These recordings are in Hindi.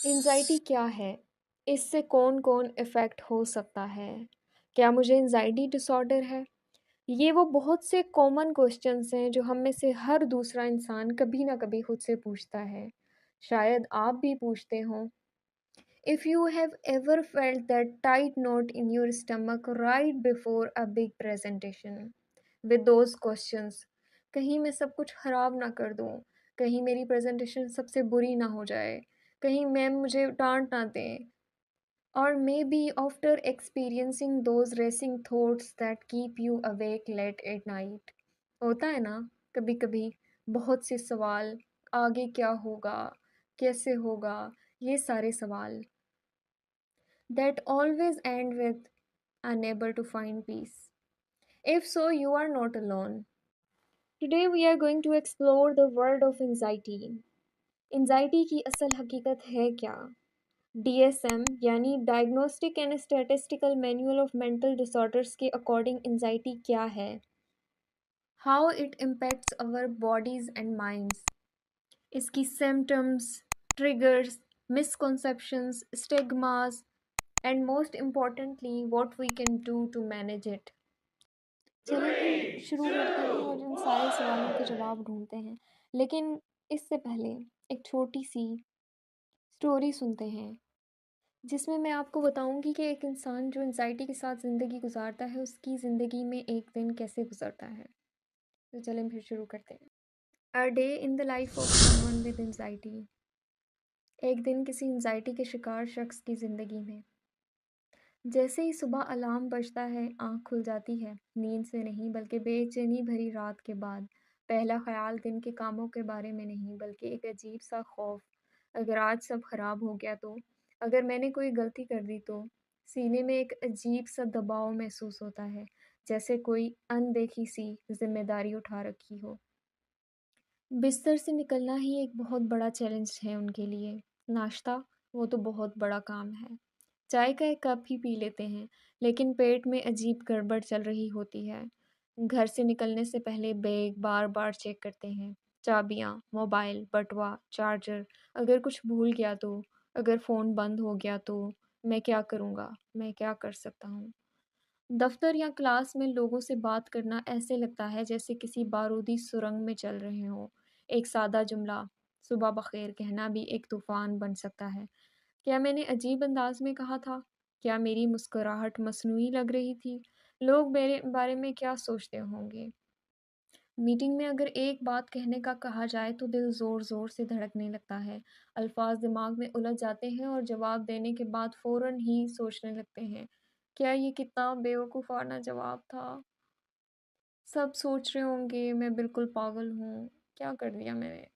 एंजाइटी क्या है? इससे कौन-कौन इफ़ेक्ट हो सकता है? क्या मुझे एंजाइटी डिसऑर्डर है? ये वो बहुत से कॉमन क्वेश्चन्स हैं जो हम में से हर दूसरा इंसान कभी ना कभी खुद से पूछता है। शायद आप भी पूछते हों। If you have ever felt that tight knot in your stomach right before a big presentation with those questions, कहीं मैं सब कुछ खराब ना कर दूँ, कहीं मेरी प्रेजेंटेशन सबसे बुरी ना हो जाए, कहीं मैम मुझे डांट ना दें, or maybe after experiencing those racing thoughts that keep you awake late at night, होता है ना कभी कभी बहुत से सवाल, आगे क्या होगा, कैसे होगा, ये सारे सवाल that always end with unable to find peace. If so, you are not alone. Today we are going to explore the world of anxiety. Anxiety की असल हकीकत है क्या? DSM यानी Diagnostic and Statistical Manual of Mental Disorders के अकॉर्डिंग anxiety क्या है? How it impacts our bodies and minds. इसकी symptoms, triggers, misconceptions, stigmas, and most importantly, what we can do to manage it. चलिए फिर शुरू करते हैं और इन सारे सवालों के जवाब ढूँढते हैं। लेकिन इससे पहले एक छोटी-सी स्टोरी सुनते हैं, जिसमें मैं आपको बताऊँगी कि एक इंसान जो एंग्ज़ायटी के साथ ज़िंदगी गुज़ारता है, उसकी ज़िंदगी में एक दिन कैसे गुज़रता है। तो चलें फिर शुरू करते हैं। A day in the life of someone with anxiety. एक दिन किसी एंग्ज़ायटी के शिकार शख्स की ज़िंदगी में। जैसे ही सुबह अलार्म बजता है, आँख खुल जाती है, नींद से नहीं बल्कि बेचैनी भरी रात के बाद। पहला ख़्याल दिन के कामों के बारे में नहीं बल्कि एक अजीब-सा खौफ़, अगर आज सब ख़राब हो गया तो? अगर मैंने कोई गलती कर दी तो? सीने में एक अजीब-सा दबाव महसूस होता है, जैसे कोई अनदेखी-सी ज़िम्मेदारी उठा रखी हो। बिस्तर से निकलना ही एक बहुत बड़ा चैलेंज है उनके लिए। नाश्ता, वो तो बहुत बड़ा काम है। चाय का एक कप ही पी लेते हैं, लेकिन पेट में अजीब गड़बड़ चल रही होती है। घर से निकलने से पहले बैग बार-बार चेक करते हैं। चाबियाँ, मोबाइल, बटुआ, चार्जर, अगर कुछ भूल गया तो? अगर फ़ोन बंद हो गया तो? मैं क्या करूँगा? मैं क्या कर सकता हूँ? दफ्तर या क्लास में लोगों से बात करना ऐसे लगता है जैसे किसी बारूदी सुरंग में चल रहे हों। एक सादा जुमला, सुबह बख़ैर कहना भी एक तूफ़ान बन सकता है। क्या मैंने अजीब अंदाज में कहा था? क्या मेरी मुस्कुराहट मसनूई लग रही थी? लोग मेरे बारे में क्या सोचते होंगे? मीटिंग में अगर एक बात कहने का कहा जाए तो दिल ज़ोर-ज़ोर से धड़कने लगता है। अल्फ़ाज़ दिमाग में उलझ जाते हैं और जवाब देने के बाद फ़ौरन ही सोचने लगते हैं, क्या ये कितना बेवकूफ़ाना जवाब था? सब सोच रहे होंगे मैं बिल्कुल पागल हूँ, क्या कर दिया मैंने?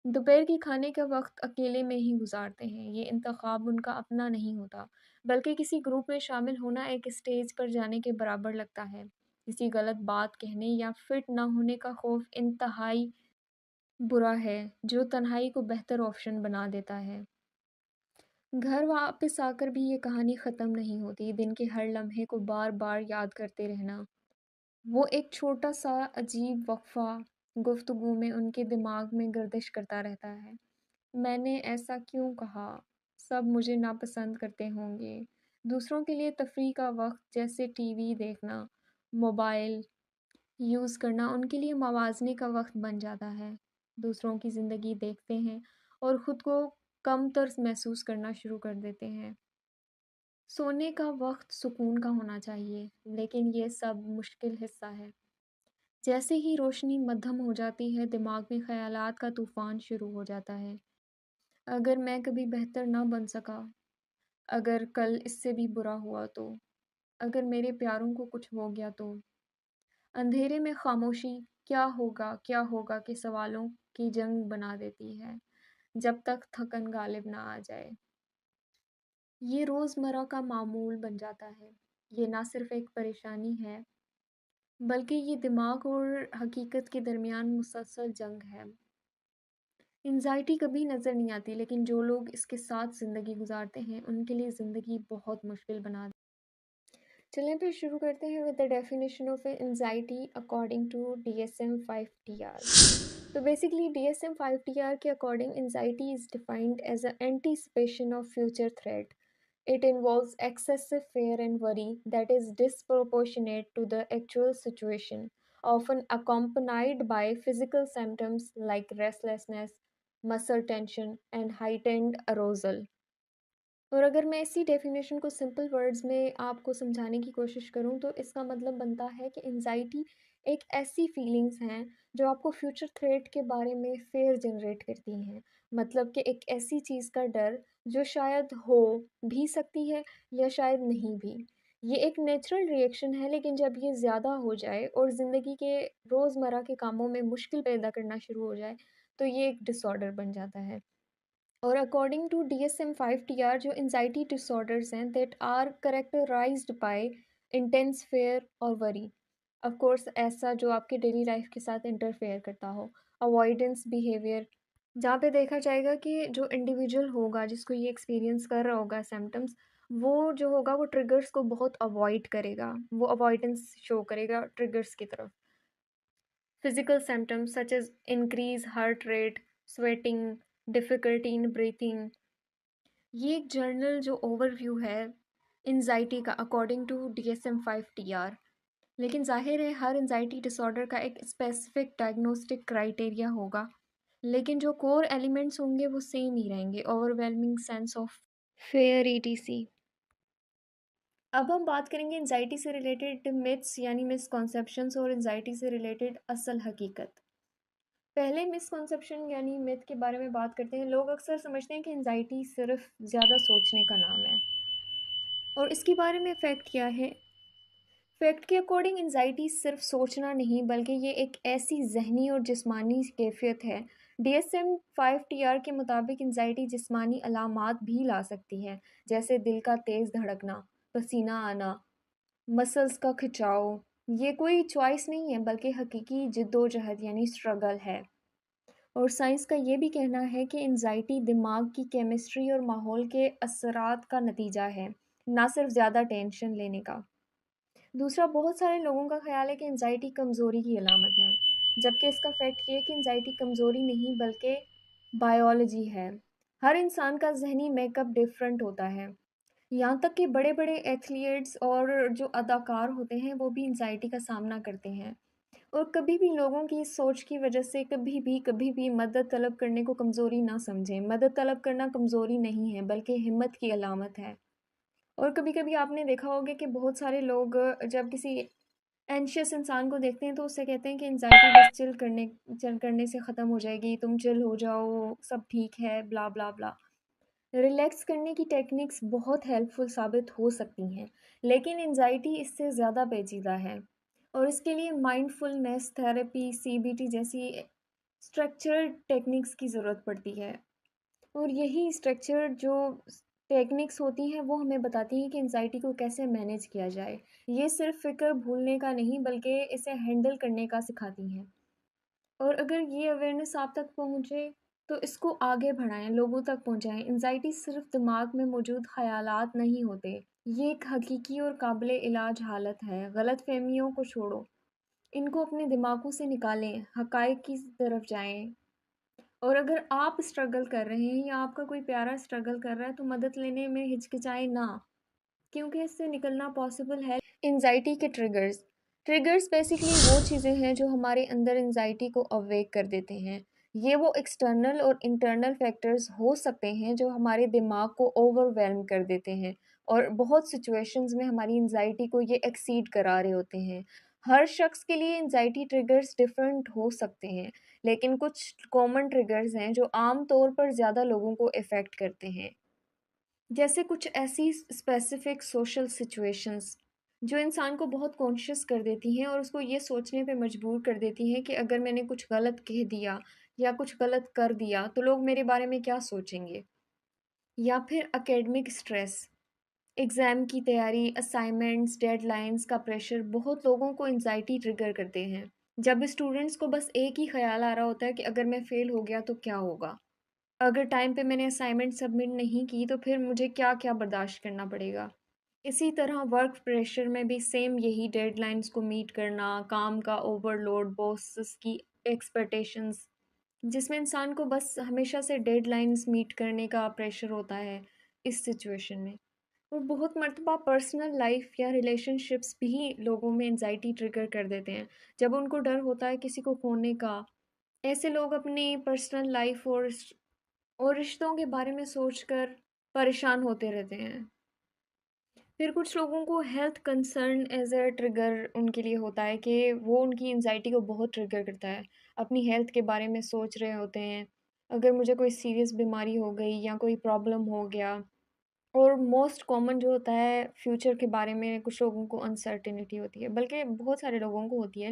दोपहर के खाने का वक़्त अकेले में ही गुज़ारते हैं। ये इंतख़ाब उनका अपना नहीं होता, बल्कि किसी ग्रुप में शामिल होना एक स्टेज पर जाने के बराबर लगता है। किसी गलत बात कहने या फिट ना होने का खौफ़ इंतहाई बुरा है, जो तन्हाई को बेहतर ऑप्शन बना देता है। घर वापस आकर भी ये कहानी ख़त्म नहीं होती, दिन के हर लम्हे को बार-बार याद करते रहना। वो एक छोटा-सा अजीब वक़फ़ा गुफ्तगू में उनके दिमाग में गर्दिश करता रहता है। मैंने ऐसा क्यों कहा? सब मुझे नापसंद करते होंगे। दूसरों के लिए तफ़रीह का वक़्त जैसे टीवी देखना, मोबाइल यूज़ करना उनके लिए मवाज़ने का वक़्त बन जाता है। दूसरों की ज़िंदगी देखते हैं और ख़ुद को कमतर महसूस करना शुरू कर देते हैं। सोने का वक़्त सुकून का होना चाहिए, लेकिन ये सब मुश्किल हिस्सा है। जैसे ही रोशनी मद्धम हो जाती है, दिमाग में ख़यालात का तूफ़ान शुरू हो जाता है। अगर मैं कभी बेहतर ना बन सका, अगर कल इससे भी बुरा हुआ तो, अगर मेरे प्यारों को कुछ हो गया तो, अंधेरे में खामोशी क्या होगा के सवालों की जंग बना देती है, जब तक थकन गालिब ना आ जाए। ये रोज़मर्रा का मामूल बन जाता है। ये ना सिर्फ़ एक परेशानी है, बल्कि ये दिमाग और हकीकत के दरमियान मुसलसल जंग है। एंग्ज़ायटी कभी नज़र नहीं आती, लेकिन जो लोग इसके साथ ज़िंदगी गुज़ारते हैं, उनके लिए ज़िंदगी बहुत मुश्किल बना। चलिए फिर शुरू करते हैं with the definition of anxiety according to DSM-5 TR। तो बेसिकली DSM-5 TR के according anxiety is defined as a anticipation of future threat. It involves excessive fear and worry that is disproportionate to the actual situation, often accompanied by physical symptoms like restlessness, muscle tension, and heightened arousal. और अगर मैं इसी डेफिनेशन को सिंपल वर्ड्स में आपको समझाने की कोशिश करूँ तो इसका मतलब बनता है कि एंजाइटी एक ऐसी फीलिंग्स हैं जो आपको फ्यूचर थ्रेट के बारे में फेयर जनरेट करती हैं। मतलब कि एक ऐसी चीज़ का डर जो शायद हो भी सकती है या शायद नहीं भी। ये एक नेचुरल रिएक्शन है, लेकिन जब ये ज़्यादा हो जाए और ज़िंदगी के रोज़मर्रा के कामों में मुश्किल पैदा करना शुरू हो जाए तो ये एक डिसऑर्डर बन जाता है। और अकॉर्डिंग टू DSM-5 TR जो एंजाइटी डिसऑर्डर्स हैं that are characterized by intense fear और वरी, ऑफ कोर्स ऐसा जो आपके डेली लाइफ के साथ इंटरफेयर करता हो, अवॉइडेंस बिहेवियर, जहाँ पे देखा जाएगा कि जो इंडिविजुअल होगा जिसको ये एक्सपीरियंस कर रहा होगा सिम्टम्स, वो जो होगा वो ट्रिगर्स को बहुत अवॉइड करेगा, वो अवॉइडेंस शो करेगा ट्रिगर्स की तरफ. Physical symptoms such as increased heart rate, sweating, difficulty in breathing. ये एक जर्नल जो ओवरव्यू है एंजाइटी का अकॉर्डिंग टू DSM-5 TR. लेकिन जाहिर है हर एंजाइटी डिसऑर्डर का एक स्पेसिफिक डायग्नोस्टिक क्राइटेरिया होगा, लेकिन जो कोर एलिमेंट्स होंगे वो सेम ही रहेंगे. Overwhelming sense of fair ETC. अब हम बात करेंगे एंजाइटी से रिलेटेड मिथ्स यानी मिसकॉन्सेप्शंस और एंजाइटी से रिलेटेड असल हकीकत. पहले मिसकॉन्सेप्शन यानी मिथ के बारे में बात करते हैं. लोग अक्सर समझते हैं कि एंजाइटी सिर्फ ज़्यादा सोचने का नाम है, और इसके बारे में फैक्ट क्या है? फैक्ट के अकॉर्डिंग एंजाइटी सिर्फ सोचना नहीं बल्कि ये एक ऐसी जहनी और जिस्मानी कैफियत है. DSM-5 TR के मुताबिक एंजाइटी जिस्मानी अलामात भी ला सकती है, जैसे दिल का तेज़ धड़कना, पसीना आना, मसल्स का खिंचाव. ये कोई चॉइस नहीं है बल्कि हकीकी जिद्दोजहद यानी स्ट्रगल है. और साइंस का ये भी कहना है कि एंजाइटी दिमाग की केमिस्ट्री और माहौल के असरात का नतीजा है, ना सिर्फ ज़्यादा टेंशन लेने का. दूसरा, बहुत सारे लोगों का ख्याल है कि एंजाइटी कमज़ोरी की अलामत है, जबकि इसका फैक्ट ये है कि एंजाइटी कमज़ोरी नहीं बल्कि बायोलॉजी है. हर इंसान का जहनी मेकअप डिफरेंट होता है. यहाँ तक कि बड़े बड़े एथलीट्स और जो अदाकार होते हैं वो भी एंजाइटी का सामना करते हैं. और कभी भी लोगों की इस सोच की वजह से कभी भी मदद तलब करने को कमज़ोरी ना समझें. मदद तलब करना कमज़ोरी नहीं है बल्कि हिम्मत की अलामत है. और कभी-कभी आपने देखा होगा कि बहुत सारे लोग जब किसी एंशियस इंसान को देखते हैं तो उससे कहते हैं कि एंजाइटी बस चिल करने से ख़त्म हो जाएगी, तुम चिल हो जाओ, सब ठीक है, ब्ला ब्ला ब्ला. रिलैक्स करने की टेक्निक्स बहुत हेल्पफुल साबित हो सकती हैं, लेकिन एंजाइटी इससे ज़्यादा पेचीदा है. और इसके लिए माइंडफुलनेस थेरेपी, CBT जैसी स्ट्रक्चर्ड टेक्निक्स की ज़रूरत पड़ती है. और यही स्ट्रक्चर्ड जो टेक्निक्स होती हैं वो हमें बताती हैं कि एंजाइटी को कैसे मैनेज किया जाए. ये सिर्फ फ़िक्र भूलने का नहीं बल्कि इसे हैंडल करने का सिखाती हैं. और अगर ये अवेयरनेस आप तक पहुँचे तो इसको आगे बढ़ाएं, लोगों तक पहुँचाएं. एंजाइटी सिर्फ दिमाग में मौजूद ख़यालात नहीं होते, ये एक हकीकी और काबिल इलाज हालत है. गलत फहमियों को छोड़ो, इनको अपने दिमागों से निकालें, हक़ाइक़ की तरफ जाएं. और अगर आप स्ट्रगल कर रहे हैं या आपका कोई प्यारा स्ट्रगल कर रहा है तो मदद लेने में हिचकिचाएं ना, क्योंकि इससे निकलना पॉसिबल है. एंजाइटी के ट्रिगर्स. ट्रिगर्स बेसिकली वो चीज़ें हैं जो हमारे अंदर एंजाइटी को अवेक कर देते हैं. ये वो एक्सटर्नल और इंटरनल फैक्टर्स हो सकते हैं जो हमारे दिमाग को ओवरवेल्म कर देते हैं, और बहुत सिचुएशंस में हमारी एंजाइटी को ये एक्सीड करा रहे होते हैं. हर शख्स के लिए एंजाइटी ट्रिगर्स डिफरेंट हो सकते हैं, लेकिन कुछ कॉमन ट्रिगर्स हैं जो आम तौर पर ज़्यादा लोगों को इफ़ेक्ट करते हैं. जैसे कुछ ऐसी स्पेसिफिक सोशल सिचुएशंस जो इंसान को बहुत कॉन्शियस कर देती हैं और उसको ये सोचने पे मजबूर कर देती हैं कि अगर मैंने कुछ गलत कह दिया या कुछ गलत कर दिया तो लोग मेरे बारे में क्या सोचेंगे. या फिर एकेडमिक स्ट्रेस, एग्ज़ाम की तैयारी, असाइनमेंट्स, डेडलाइंस का प्रेशर बहुत लोगों को एंजाइटी ट्रिगर करते हैं. जब स्टूडेंट्स को बस एक ही ख्याल आ रहा होता है कि अगर मैं फ़ेल हो गया तो क्या होगा, अगर टाइम पे मैंने असाइनमेंट सबमिट नहीं की तो फिर मुझे क्या-क्या बर्दाश्त करना पड़ेगा. इसी तरह वर्क प्रेशर में भी सेम यही डेडलाइंस को मीट करना, काम का ओवरलोड, बॉसेस की एक्सपेक्टेशंस, जिसमें इंसान को बस हमेशा से डेडलाइन्स मीट करने का प्रेशर होता है इस सिचुएशन में। और बहुत मर्तबा पर्सनल लाइफ या रिलेशनशिप्स भी लोगों में एंजाइटी ट्रिगर कर देते हैं। जब उनको डर होता है किसी को खोने का, ऐसे लोग अपनी पर्सनल लाइफ और रिश्तों के बारे में सोचकर परेशान होते रहते हैं। फिर कुछ लोगों को health concern as a trigger उनके लिए होता है कि वो उनकी एंग्ज़ायटी को बहुत ट्रिगर करता है। अपनी हेल्थ के बारे में सोच रहे होते हैं, अगर मुझे कोई सीरियस बीमारी हो गई या कोई प्रॉब्लम हो गया। और मोस्ट कॉमन जो होता है फ्यूचर के बारे में कुछ लोगों को अनसर्टेनिटी होती है, बल्कि बहुत सारे लोगों को होती है,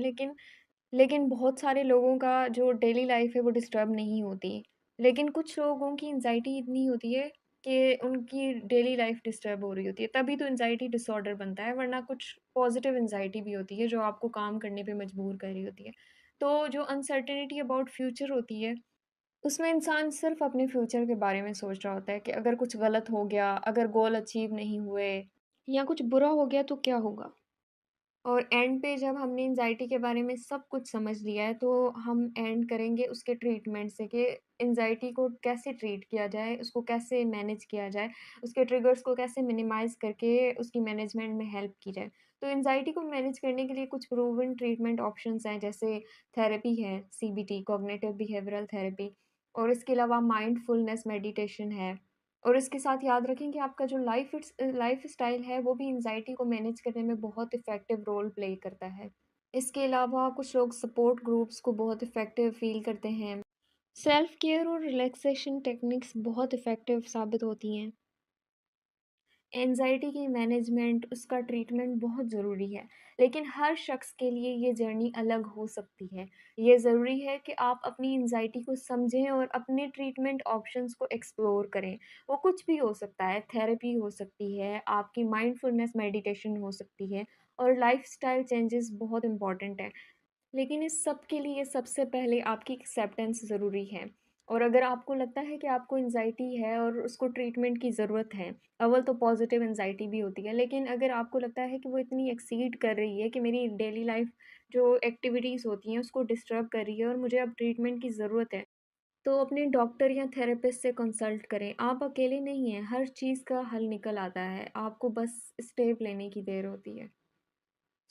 लेकिन बहुत सारे लोगों का जो डेली लाइफ है वो डिस्टर्ब नहीं होती। लेकिन कुछ लोगों की एंग्ज़ायटी इतनी होती है कि उनकी डेली लाइफ डिस्टर्ब हो रही होती है, तभी तो एंग्ज़ायटी डिसऑर्डर बनता है, वरना कुछ पॉज़िटिव एंग्ज़ायटी भी होती है जो आपको काम करने पे मजबूर कर रही होती है। तो जो अनसर्टेनिटी अबाउट फ्यूचर होती है, उसमें इंसान सिर्फ़ अपने फ्यूचर के बारे में सोच रहा होता है कि अगर कुछ गलत हो गया, अगर गोल अचीव नहीं हुए या कुछ बुरा हो गया तो क्या होगा? और एंड पे जब हमने एंग्ज़ायटी के बारे में सब कुछ समझ लिया है, तो हम एंड करेंगे उसके ट्रीटमेंट से कि एंग्ज़ायटी को कैसे ट्रीट किया जाए, उसको कैसे मैनेज किया जाए, उसके ट्रिगर्स को कैसे मिनिमाइज़ करके उसकी मैनेजमेंट में हेल्प की जाए। तो एंग्ज़ायटी को मैनेज करने के लिए कुछ प्रूवन ट्रीटमेंट ऑप्शंस हैं, जैसे थेरेपी है, सीबीटी कॉग्निटिव बिहेवियरल थेरेपी, और इसके अलावा माइंडफुलनेस मेडिटेशन है। और इसके साथ याद रखें कि आपका जो लाइफ़स्टाइल है, वो भी एंग्ज़ायटी को मैनेज करने में बहुत इफ़ेक्टिव रोल प्ले करता है। इसके अलावा कुछ लोग सपोर्ट ग्रुप्स को बहुत इफ़ेक्टिव फ़ील करते हैं। सेल्फ केयर और रिलैक्सेशन टेक्निक्स बहुत इफ़ेक्टिव साबित होती हैं। एंजाइटी की मैनेजमेंट, उसका ट्रीटमेंट बहुत ज़रूरी है, लेकिन हर शख्स के लिए ये जर्नी अलग हो सकती है। ये ज़रूरी है कि आप अपनी एंजाइटी को समझें और अपने ट्रीटमेंट ऑप्शंस को एक्सप्लोर करें। वो कुछ भी हो सकता है, थेरेपी हो सकती है, आपकी माइंडफुलनेस मेडिटेशन हो सकती है, और लाइफ़स्टाइल चेंजेस बहुत इम्पॉर्टेंट है। लेकिन इस सब के लिए सबसे पहले आपकी एक्सेप्टेंस ज़रूरी है। और अगर आपको लगता है कि आपको एंग्ज़ायटी है और उसको ट्रीटमेंट की ज़रूरत है, अव्वल तो पॉज़िटिव एंग्ज़ायटी भी होती है, लेकिन अगर आपको लगता है कि वो इतनी एक्सीड कर रही है कि मेरी डेली लाइफ़ जो एक्टिविटीज़ होती हैं उसको डिस्टर्ब कर रही है और मुझे अब ट्रीटमेंट की ज़रूरत है, तो अपने डॉक्टर या थेरेपिस्ट से कंसल्ट करें। आप अकेले नहीं हैं, हर चीज़ का हल निकल आता है, आपको बस स्टेप लेने की देर होती है।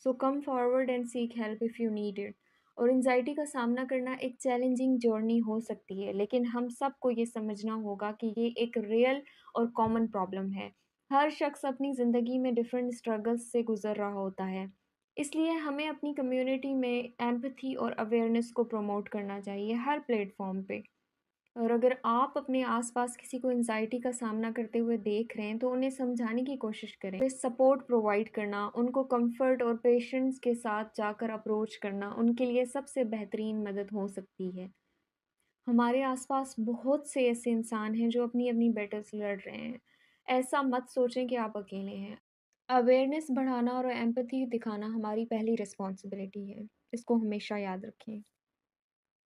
So come forward and seek help if you need it. और एंग्जाइटी का सामना करना एक चैलेंजिंग जर्नी हो सकती है, लेकिन हम सबको ये समझना होगा कि ये एक रियल और कॉमन प्रॉब्लम है। हर शख्स अपनी ज़िंदगी में डिफरेंट स्ट्रगल्स से गुजर रहा होता है, इसलिए हमें अपनी कम्युनिटी में एम्पैथी और अवेयरनेस को प्रमोट करना चाहिए हर प्लेटफॉर्म पे। और अगर आप अपने आसपास किसी को एंजाइटी का सामना करते हुए देख रहे हैं, तो उन्हें समझाने की कोशिश करें। फिर सपोर्ट प्रोवाइड करना, उनको कंफर्ट और पेशेंस के साथ जाकर अप्रोच करना उनके लिए सबसे बेहतरीन मदद हो सकती है। हमारे आसपास बहुत से ऐसे इंसान हैं जो अपनी अपनी बैटल्स लड़ रहे हैं। ऐसा मत सोचें कि आप अकेले हैं। अवेयरनेस बढ़ाना और एम्पैथी दिखाना हमारी पहली रिस्पॉन्सिबिलिटी है। इसको हमेशा याद रखें।